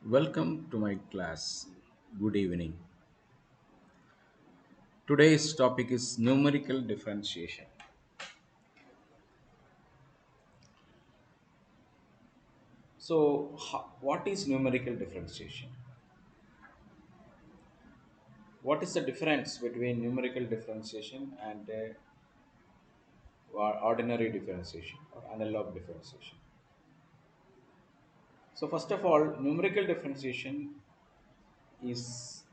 Welcome to my class. Good evening. Today's topic is numerical differentiation. So, what is numerical differentiation? What is the difference between numerical differentiation and ordinary differentiation or analog differentiation? So, first of all, numerical differentiation is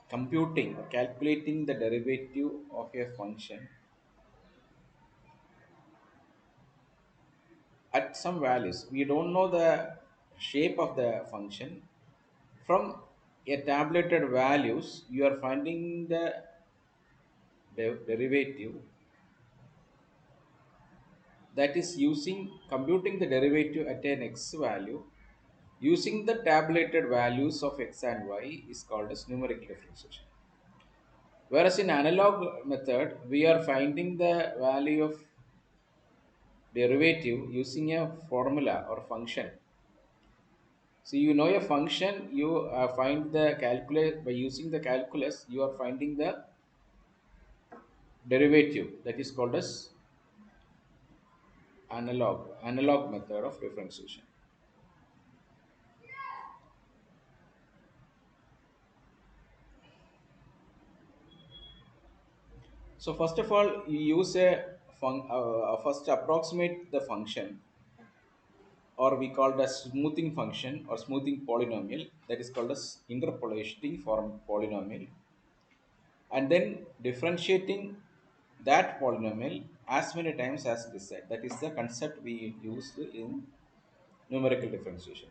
computing or calculating the derivative of a function at some values. We don't know the shape of the function. From a tabulated values, you are finding the derivative, that is using computing the derivative at an x value using the tabulated values of x and y is called as numerical differentiation. Whereas in analog method, we are finding the value of derivative using a formula or function. So you know a function, you find the calculus by using the calculus. You are finding the derivative, that is called as analog method of differentiation. So first of all, you use a first approximate the function, or we call it as smoothing function or smoothing polynomial, that is called as interpolating form polynomial, and then differentiating that polynomial as many times as desired. That is the concept we used in numerical differentiation.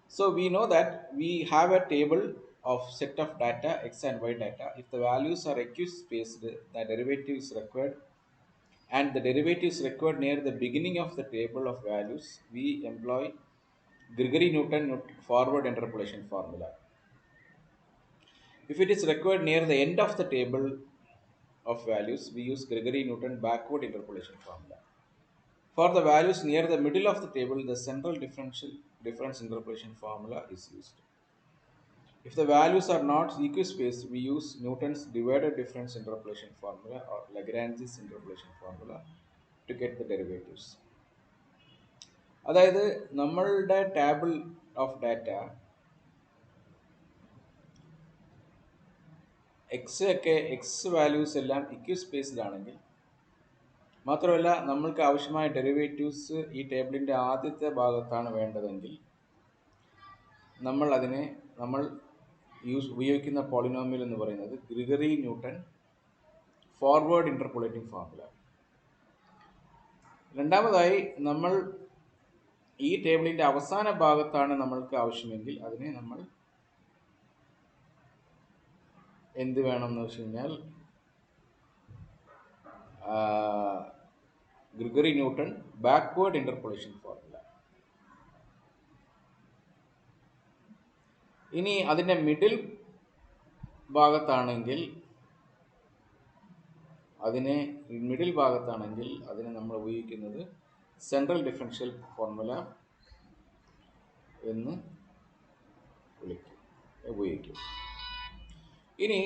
So we know that we have a table of set of data x and y data. If the values are equispaced, the derivative is required, and the derivative is required near the beginning of the table of values. We employ Gregory-Newton forward interpolation formula. If it is required near the end of the table of values, we use Gregory-Newton backward interpolation formula. For the values near the middle of the table, the central differential difference interpolation formula is used. If the values are not equispaced, we use Newton's divided difference interpolation formula or Lagrange's interpolation formula to get the derivatives. അതായത് നമ്മളുടെ table of data X values എല്ലാം ഇക്വിസ്പേസ്ഡ് ആണെങ്കിൽ, മാത്രമല്ല നമ്മൾക്ക് ആവശ്യമായ derivatives ഈ ടേബിളിൻ്റെ ആദ്യത്തെ ഭാഗത്താണ് വേണ്ടതെങ്കിൽ, നമ്മൾ ഉപയോഗിക്കുന്ന പോളിനോമിയൽ എന്ന് പറയുന്നത് Gregory Newton forward interpolating formula. രണ്ടാമതായി, നമ്മൾ ഈ ടേബിളിൻ്റെ അവസാന ഭാഗത്താണ് നമ്മൾക്ക് ആവശ്യമെങ്കിൽ അതിനെ നമ്മൾ എന്ത് വേണമെന്ന് വെച്ച് കഴിഞ്ഞാൽ Gregory newton backward interpolation formula. ഇനി അതിൻ്റെ മിഡിൽ ഭാഗത്താണെങ്കിൽ അതിനെ നമ്മൾ ഉപയോഗിക്കുന്നത് സെൻട്രൽ ഡിഫറൻഷ്യൽ ഫോർമുല എന്ന് ഉപയോഗിക്കും. ഇനി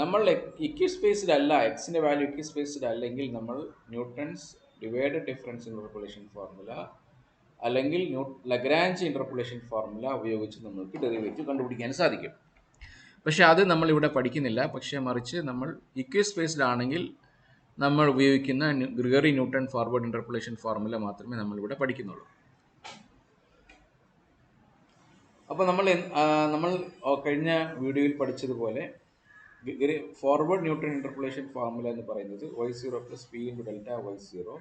നമ്മൾ ഇക്വിസ്പേസ്ഡ് അല്ല, എക്സിൻ്റെ വാല്യൂ ഇക്വിസ്പേസ്ഡ് അല്ലെങ്കിൽ നമ്മൾ Newton's divided difference interpolation formula അല്ലെങ്കിൽ ലഗ്രാഞ്ച് ഇന്റർപോളേഷൻ ഫോർമുല ഉപയോഗിച്ച് നമ്മൾക്ക് ഡെറിവേറ്റീവ് കണ്ടുപിടിക്കാൻ സാധിക്കും. പക്ഷെ അത് നമ്മളിവിടെ പഠിക്കുന്നില്ല. പക്ഷേ മറിച്ച് നമ്മൾ ഇക്വിസ്പേസ്ഡ് ആണെങ്കിൽ നമ്മൾ ഉപയോഗിക്കുന്ന Gregory Newton forward interpolation formula മാത്രമേ നമ്മളിവിടെ പഠിക്കുന്നുള്ളൂ. അപ്പോൾ നമ്മൾ കഴിഞ്ഞ വീഡിയോയിൽ പഠിച്ചതുപോലെ ഫോർവേഡ് ന്യൂട്ടൺ ഇന്റർപോളേഷൻ ഫോർമുല എന്ന് പറയുന്നത് y0 plus p into delta y0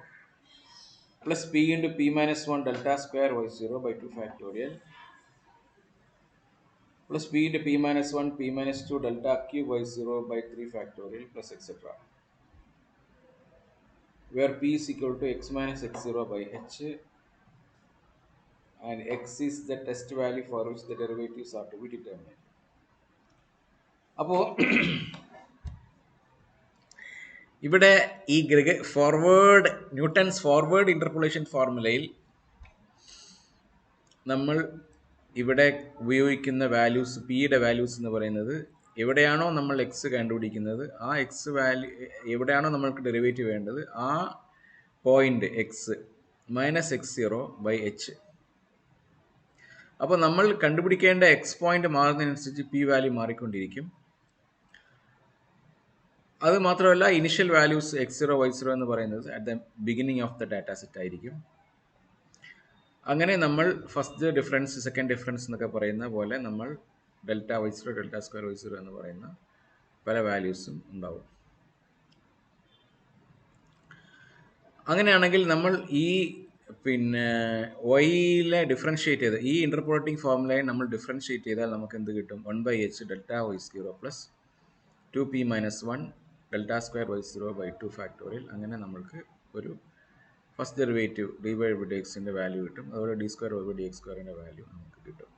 plus p into p minus 1 delta square y0 by 2 factorial plus p into p minus 1 p minus 2 delta cube y0 by 3 factorial plus etc. Where p is equal to x minus x0 by h and x is the test value for which the derivatives are to be determined. അപ്പോൾ ഇവിടെ ഈ Newton's forward interpolation ഫോർമുലയിൽ നമ്മൾ ഇവിടെ ഉപയോഗിക്കുന്ന values, പിയുടെ values എന്ന് പറയുന്നത് എവിടെയാണോ നമ്മൾ എക്സ് കണ്ടുപിടിക്കുന്നത് ആ എക്സ് വാല്യൂ എവിടെയാണോ നമ്മൾക്ക് ഡെറിവേറ്റീവ് വേണ്ടത് ആ പോയിന്റ് എക്സ് മൈനസ് x0/h. അപ്പോൾ നമ്മൾ കണ്ടുപിടിക്കേണ്ട എക്സ് പോയിന്റ് മാറുന്നതിനനുസരിച്ച് പി വാല്യൂ മാറിക്കൊണ്ടിരിക്കും. അത് മാത്രമല്ല ഇനിഷ്യൽ വാല്യൂസ് x0, y0 എന്ന് പറയുന്നത് at the beginning of the data set ആയിരിക്കും. അങ്ങനെ നമ്മൾ ഫസ്റ്റ് ഡിഫറൻസ്, സെക്കൻഡ് ഡിഫറൻസ് എന്നൊക്കെ പറയുന്ന പോലെ നമ്മൾ delta y0, delta square y0 എന്ന് പറയുന്ന പല വാല്യൂസും ഉണ്ടാവും. അങ്ങനെയാണെങ്കിൽ നമ്മൾ ഈ വൈയിലെ ഡിഫറൻഷ്യേറ്റ് ചെയ്ത് ഈ ഇൻ്റർപോളേറ്റിംഗ് ഫോർമുലയെ നമ്മൾ ഡിഫറൻഷ്യേറ്റ് ചെയ്താൽ നമുക്ക് എന്ത് കിട്ടും? 1/h delta y0 plus 2p minus 1 delta square y0/2 factorial. അങ്ങനെ നമ്മൾക്ക് ഒരു ഫസ്റ്റ് ഡെറിവേറ്റീവ് dy/dxൻ്റെ വാല്യൂ കിട്ടും. അതുപോലെ d²y/dx² വാല്യൂ നമുക്ക് കിട്ടും.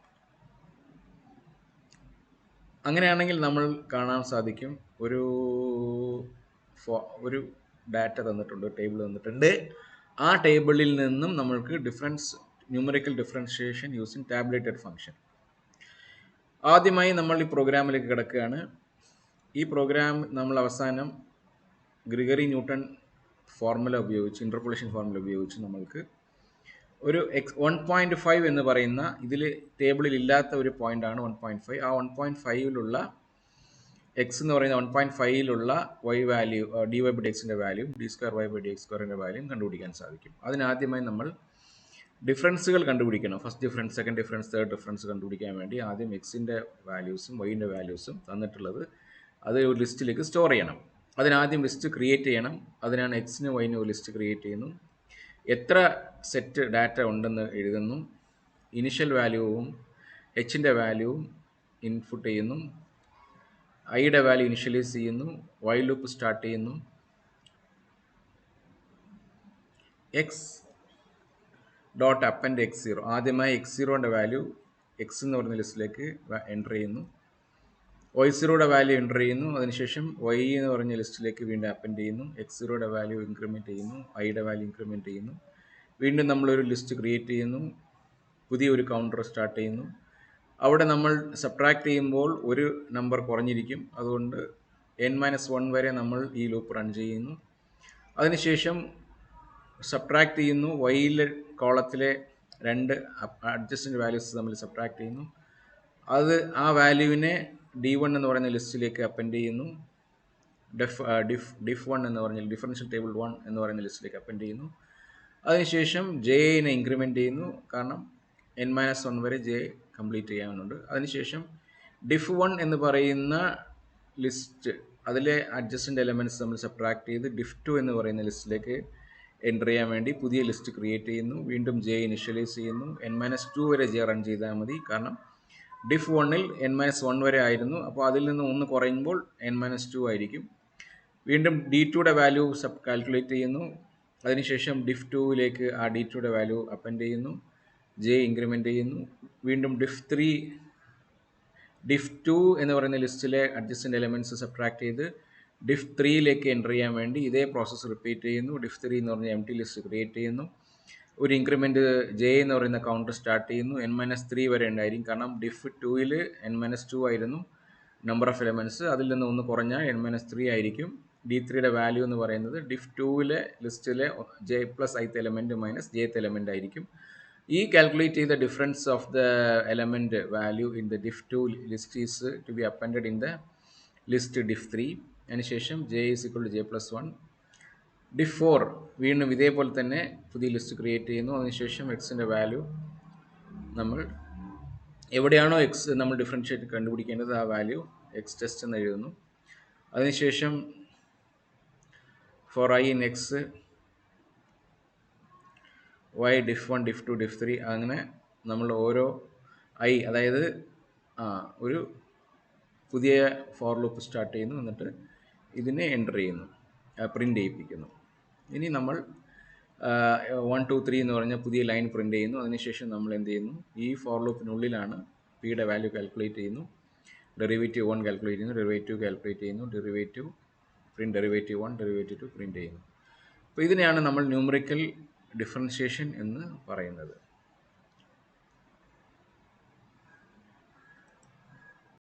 അങ്ങനെയാണെങ്കിൽ നമ്മൾ കാണാൻ സാധിക്കും ഒരു ഡാറ്റ തന്നിട്ടുണ്ട്, ടേബിൾ തന്നിട്ടുണ്ട്. ആ ടേബിളിൽ നിന്നും നമ്മൾക്ക് numerical differentiation using tabulated function. ആദ്യമായി നമ്മൾ ഈ പ്രോഗ്രാമിലേക്ക് കിടക്കുകയാണ്. ഈ പ്രോഗ്രാം നമ്മൾ അവസാനം ഗ്രിഗറി ന്യൂട്ടൺ ഫോർമുല ഉപയോഗിച്ച്, ഇൻ്റർപോളേഷൻ ഫോർമുല ഉപയോഗിച്ച് നമ്മൾക്ക് ഒരു 1.5 എന്ന് പറയുന്ന ഇതിൽ ടേബിളിൽ ഇല്ലാത്ത ഒരു പോയിൻ്റാണ് 1.5. ആ 1.5ലുള്ള എക്സ് എന്ന് പറയുന്ന 1.5ലുള്ള y വാല്യൂ dy/dxൻ്റെ വാല്യൂ d²y/dx² വാല്യൂ കണ്ടുപിടിക്കാൻ സാധിക്കും. അതിനാദ്യമായി നമ്മൾ ഡിഫറൻസുകൾ കണ്ടുപിടിക്കണം. First difference, second difference, third difference കണ്ടുപിടിക്കാൻ വേണ്ടി ആദ്യം എക്സിൻ്റെ വാല്യൂസും വൈൻ്റെ വാല്യൂസും തന്നിട്ടുള്ളത് അത് ഒരു ലിസ്റ്റിലേക്ക് സ്റ്റോർ ചെയ്യണം. അതിനാദ്യം ലിസ്റ്റ് ക്രിയേറ്റ് ചെയ്യണം. അതിനാണ് എക്സിനും വൈനും ഒരു ലിസ്റ്റ് ക്രിയേറ്റ് ചെയ്യുന്നു. എത്ര സെറ്റ് ഡാറ്റ ഉണ്ടെന്ന് എഴുതുന്നു. ഇനിഷ്യൽ വാല്യൂവും എച്ചിൻ്റെ വാല്യൂവും ഇൻപുട്ട് ചെയ്യുന്നു. ഐയുടെ വാല്യൂ ഇനിഷ്യലൈസ് ചെയ്യുന്നു. വൈൽ ലൂപ്പ് സ്റ്റാർട്ട് ചെയ്യുന്നു. എക്സ് ഡോട്ട് അപ്പൻഡ് x0, ആദ്യമായി x0ൻ്റെ വാല്യൂ എക്സ് എന്ന് പറയുന്ന ലിസ്റ്റിലേക്ക് എൻ്റർ ചെയ്യുന്നു. y0യുടെ വാല്യൂ എൻ്റർ ചെയ്യുന്നു. അതിനുശേഷം y എന്ന് പറഞ്ഞ ലിസ്റ്റിലേക്ക് വീണ്ടും അപ്പൻഡ് ചെയ്യുന്നു. x0യുടെ വാല്യൂ ഇൻക്രിമെൻറ്റ് ചെയ്യുന്നു. ഐയുടെ വാല്യൂ ഇൻക്രിമെൻറ്റ് ചെയ്യുന്നു. വീണ്ടും നമ്മളൊരു ലിസ്റ്റ് ക്രിയേറ്റ് ചെയ്യുന്നു. പുതിയൊരു കൗണ്ടർ സ്റ്റാർട്ട് ചെയ്യുന്നു. അവിടെ നമ്മൾ സബ്ട്രാക്ട് ചെയ്യുമ്പോൾ ഒരു നമ്പർ കുറഞ്ഞിരിക്കും. അതുകൊണ്ട് n-1 വരെ നമ്മൾ ഈ ലൂപ്പ് റൺ ചെയ്യുന്നു. അതിനുശേഷം സബ്ട്രാക്ട് ചെയ്യുന്നു. വൈയിലെ കോളത്തിലെ രണ്ട് അഡ്ജസ്റ്റൻ്റ് വാല്യൂസ് തമ്മിൽ സബ്ട്രാക്ട് ചെയ്യുന്നു. ആ വാല്യൂവിനെ d1 എന്ന് പറയുന്ന ലിസ്റ്റിലേക്ക് അപ്പൻഡ് ചെയ്യുന്നു. diff1 എന്ന് പറഞ്ഞ ഡിഫറൻഷ്യൽ ടേബിൾ 1 എന്ന് പറയുന്ന ലിസ്റ്റിലേക്ക് അപ്പൻഡ് ചെയ്യുന്നു. അതിനുശേഷം ജെയിനെ ഇൻക്രിമെൻറ്റ് ചെയ്യുന്നു. കാരണം n-1 വരെ ജെ കംപ്ലീറ്റ് ചെയ്യാനുണ്ട്. അതിനുശേഷം diff1 എന്ന് പറയുന്ന ലിസ്റ്റ്, അതിലെ അഡ്ജസ്റ്റൻ്റ് എലമെൻറ്റ്സ് നമ്മൾ സബ്ട്രാക്ട് ചെയ്ത് diff2 എന്ന് പറയുന്ന ലിസ്റ്റിലേക്ക് എൻ്റർ ചെയ്യാൻ വേണ്ടി പുതിയ ലിസ്റ്റ് ക്രിയേറ്റ് ചെയ്യുന്നു. വീണ്ടും ജെ ഇനിഷ്യലൈസ് ചെയ്യുന്നു. n-2 വരെ ജെ റൺ ചെയ്താൽ മതി. കാരണം diff1ൽ n-1 വരെ ആയിരുന്നു. അപ്പോൾ അതിൽ നിന്ന് 1 കുറയുമ്പോൾ n-2 ആയിരിക്കും. വീണ്ടും d2യുടെ വാല്യൂ കാൽക്കുലേറ്റ് ചെയ്യുന്നു. അതിനുശേഷം diff2ലേക്ക് ആ d2യുടെ വാല്യൂ അപ്പൻഡ് ചെയ്യുന്നു. ജെ ഇൻക്രിമെൻറ്റ് ചെയ്യുന്നു. വീണ്ടും diff2 എന്ന് പറയുന്ന ലിസ്റ്റിലെ അഡ്ജസ്റ്റൻ്റ് എലമെൻറ്റ്സ് സബ്ട്രാക്ട് ചെയ്ത് diff3യിലേക്ക് എൻ്റർ ചെയ്യാൻ വേണ്ടി ഇതേ പ്രോസസ്സ് റിപ്പീറ്റ് ചെയ്യുന്നു. diff3 എന്ന് പറഞ്ഞ എംപ്റ്റി ലിസ്റ്റ് ക്രിയേറ്റ് ചെയ്യുന്നു. ഒരു ഇൻക്രിമെൻറ്റ് ജെ എന്ന് പറയുന്ന കൗണ്ടർ സ്റ്റാർട്ട് ചെയ്യുന്നു. n-3 വരെ ഉണ്ടായിരിക്കും. കാരണം diff2ൽ n-2 ആയിരുന്നു നമ്പർ ഓഫ് എലമെൻറ്റ്സ്. അതിൽ നിന്ന് 1 കുറഞ്ഞാൽ n-3 ആയിരിക്കും. d3യുടെ വാല്യൂ എന്ന് പറയുന്നത് diff2ലെ ലിസ്റ്റിലെ j+ith element minus jth element ആയിരിക്കും. ഈ കാൽക്കുലേറ്റ് ചെയ്ത difference of the element value in the diff2 list is to be appended in the list diff3. അതിനുശേഷം j = j+1. diff4 വീണ്ടും ഇതേപോലെ തന്നെ പുതിയ ലിസ്റ്റ് ക്രിയേറ്റ് ചെയ്യുന്നു. അതിനുശേഷം എക്സിൻ്റെ വാല്യൂ നമ്മൾ എവിടെയാണോ എക്സ് നമ്മൾ ഡിഫറൻഷ്യേറ്റ് കണ്ടുപിടിക്കേണ്ടത് ആ വാല്യൂ എക്സ് ടെസ്റ്റ് എന്ന് എഴുതുന്നു. അതിനുശേഷം for i in x y diff1, diff2, diff3 അങ്ങനെ നമ്മൾ ഓരോ ഐ, അതായത് ഒരു പുതിയ ഫോർ ലൂപ്പ് സ്റ്റാർട്ട് ചെയ്യുന്നു. എന്നിട്ട് ഇതിനെ എൻ്റർ ചെയ്യുന്നു, പ്രിൻ്റ് ചെയ്യിപ്പിക്കുന്നു. ഇനി നമ്മൾ 1, 2, 3 എന്ന് പറഞ്ഞ പുതിയ ലൈൻ പ്രിൻ്റ് ചെയ്യുന്നു. അതിനുശേഷം നമ്മൾ എന്ത് ചെയ്യുന്നു, ഈ ഫോർ ലൂപ്പിനുള്ളിലാണ് പിയുടെ വാല്യൂ കാൽക്കുലേറ്റ് ചെയ്യുന്നു. ഡെറിവേറ്റീവ് 1 കാൽക്കുലേറ്റ് ചെയ്യുന്നു, ഡെറിവേറ്റീവ് കാൽക്കുലേറ്റ് ചെയ്യുന്നു, ഡെറിവേറ്റീവ് 1, ഡെറിവേറ്റീവ് 2 പ്രിൻ്റ് ചെയ്യുന്നു. അപ്പോൾ ഇതിനെയാണ് നമ്മൾ ന്യൂമറിക്കൽ ഡിഫറൻഷിയേഷൻ എന്ന് പറയുന്നത്.